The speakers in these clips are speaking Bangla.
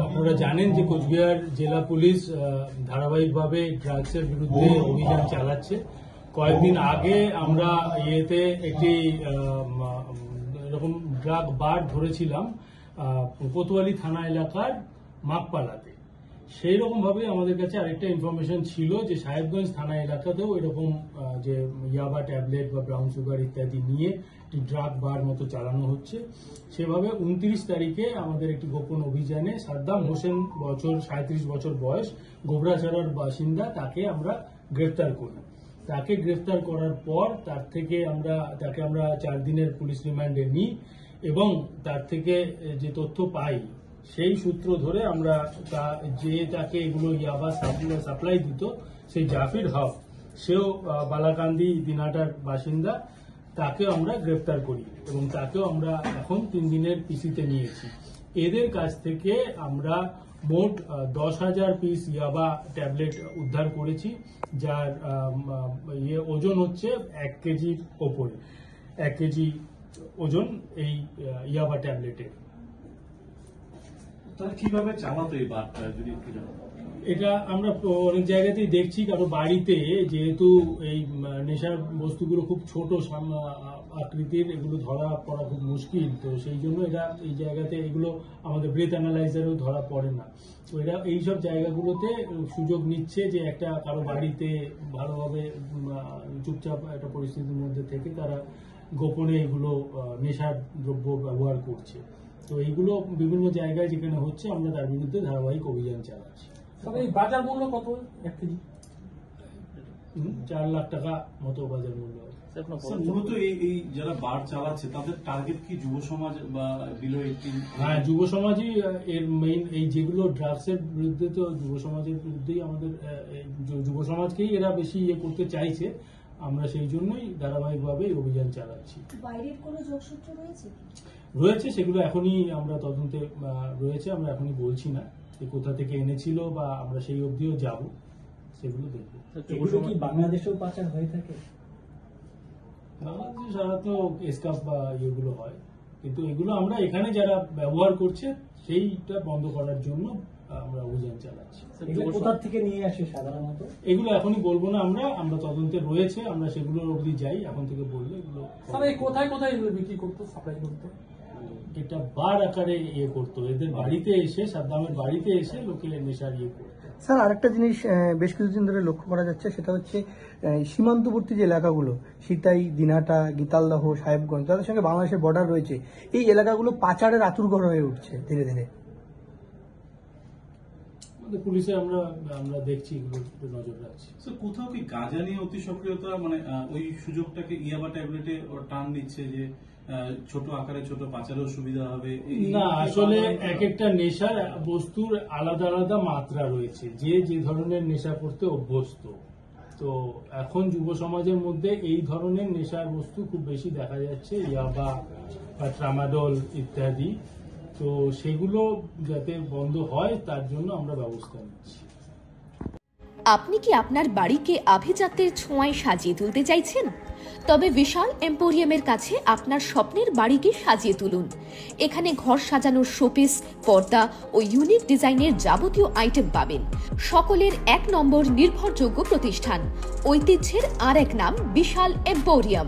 আপনারা জানেন যে কোচবিহার জেলা পুলিশ ধারাবাহিকভাবে ড্রাগসের বিরুদ্ধে অভিযান চালাচ্ছে। কয়েকদিন আগে আমরা একটি এরকম ড্রাগ বার ধরেছিলাম কোতোয়ালি থানা এলাকার মাকপালাতে। সেই রকম ভাবে আমাদের কাছে আরেকটা ইনফরমেশন ছিল যে সাহেবগঞ্জ থানা এলাকাতেও এরকম যে ইয়াবা ট্যাবলেট বা ব্রাউন সুগার ইত্যাদি নিয়ে একটি ড্রাগ বার মতো চালানো হচ্ছে। সেভাবে 29 তারিখে আমাদের একটি গোপন অভিযানে সাদ্দাম হোসেন 37 বছর বয়স, গোবরাছড়ার বাসিন্দা, তাকে আমরা গ্রেফতার করি। তাকে গ্রেফতার করার পর তাকে আমরা 4 দিনের পুলিশ রিমান্ডে নিই এবং তার থেকে যে তথ্য পাই সেই সূত্র ধরে আমরা তাকে এগুলো ইয়াবা সাপ্লাই দিত, সেই জাফির হক, সেও বালাকান্দি দিনহাটার বাসিন্দা, তাকেও আমরা গ্রেফতার করি এবং তাকেও আমরা এখন 3 দিনের পিসিতে নিয়েছি। এদের কাছ থেকে আমরা মোট 10,000 পিস ইয়াবা ট্যাবলেট উদ্ধার করেছি, যার ওজন হচ্ছে 1 কেজির ওপরে। 1 কেজি ওজন এই ইয়াবা ট্যাবলেটের। কিভাবে চালাতো এই বারটা যদি এটা আমরা অনেক জায়গাতেই দেখছি, কারো বাড়িতে, যেহেতু এই নেশার বস্তুগুলো খুব ছোট আকৃতির, এগুলো ধরা পড়া খুব মুশকিল, তো সেই জন্য এরা এই জায়গাতে এগুলো আমাদের ব্রেথ অ্যানালাইজারেও ধরা পড়ে না। তো এরা এইসব জায়গাগুলোতে সুযোগ নিচ্ছে যে একটা কারো বাড়িতে ভালোভাবে চুপচাপ একটা পরিস্থিতির মধ্যে থেকে তারা গোপনে এগুলো নেশার দ্রব্য ব্যবহার করছে। তো এইগুলো বিভিন্ন জায়গায় যেখানে হচ্ছে আমরা তার বিরুদ্ধে ধারাবাহিক অভিযান চালাচ্ছি। বাজার মূল্য কত 1 কেজি? 4 লাখ টাকা মতো বাজার মূল্য। মূলত এই যারা বার চালাচ্ছে তাদের টার্গেট কি যুব সমাজ বা বিলো 18? হ্যাঁ, যুব সমাজই এর মেইন। এই যেগুলো ড্রাগসের বিরুদ্ধে, তো যুব সমাজের বিরুদ্ধেই আমাদের যুব সমাজকেই এরা বেশি করতে চাইছে। আমরা সেই জন্যই ধারাবাহিকভাবে অভিযান চালাচ্ছি। বাইরের কোনো যোগসূত্র রয়েছে, সেগুলো এখনই আমরা তদন্তে রয়েছে, আমরা এখনই বলছি না কোথা থেকে এনেছিল বা আমরা সেই অবধিও যাব, সেগুলো দেখবো। এগুলো কি বাংলাদেশেও পাচার হয়ে থাকে? বাংলাদেশে সাধারণত এসকাপ বা ইয়েগুলো হয়, কিন্তু এগুলো আমরা এখানে যারা ব্যবহার করছে সেইটা বন্ধ করার জন্য আমরা অভিযান চালাচ্ছি। কোথা থেকে নিয়ে আসে সাধারণত? এগুলো এখনই বলবো না, আমরা তদন্তে রয়েছে, আমরা সেগুলোর অবধি যাই। এখন থেকে বললে এগুলো কোথায় কোথায় এগুলো বিক্রি করতো, সাপ্লাই করতো? এটা বার আকারে করতো, এদের বাড়িতে এসে, সাদ্দামের বাড়িতে এসে লোকে নেশার করতো। স্যার, আরেকটা জিনিস বেশ কিছুদিন ধরে লক্ষ্য করা যাচ্ছে, সেটা হচ্ছে সীমান্তবর্তী যে এলাকাগুলো, সিতাই, দিনহাটা, গীতালদহ, সাহেবগঞ্জ, তাদের সঙ্গে বাংলাদেশের বর্ডার রয়েছে, এই এলাকাগুলো পাচারের আঁতুড়ঘর হয়ে উঠছে ধীরে ধীরে। পুলিশে আমরা দেখছি, এগুলো নজর রাখছি। কোথাও কি গাঁজা নিয়ে অতি সক্রিয়তা, মানে ওই সুযোগটাকে ইয়াবা ট্যাবলেটে টান দিচ্ছে যে ছোট আকারে ছোট পাচারের সুবিধা হবে? না, আসলে এক একটা নেশার বস্তুর আলাদা আলাদা মাত্রা রয়েছে, যে ধরনের নেশা করতে অভ্যস্ত। তো এখন যুব সমাজের মধ্যে এই ধরনের নেশার বস্তু খুব বেশি দেখা যাচ্ছে, ইয়াবা বা ট্রামাডল ইত্যাদি। তো সেগুলো যাতে বন্ধ হয় তার জন্য আমরা ব্যবস্থা নিচ্ছি। আপনি কি আপনার বাড়িকে আভিজাত্যের ছোঁয়ায় সাজিয়ে তুলতে চাইছেন? তবে বিশাল এম্পোরিয়ামের কাছে আপনার স্বপ্নের বাড়িকে সাজিয়ে তুলুন। এখানে ঘর সাজানোর শোপিস, পর্দা ও ইউনিক ডিজাইনের যাবতীয় আইটেম পাবেন। সকলের 1 নম্বর নির্ভরযোগ্য প্রতিষ্ঠান, ঐতিহ্যের আর এক নাম বিশাল এম্পোরিয়াম।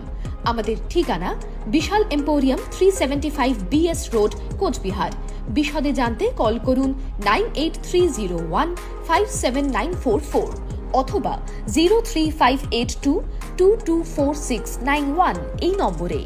আমাদের ঠিকানা বিশাল এম্পোরিয়াম, 375 BS রোড, কোচবিহার। বিশদে জানতে কল করুন 9830157944 অথবা 03582224691 এই নম্বরে।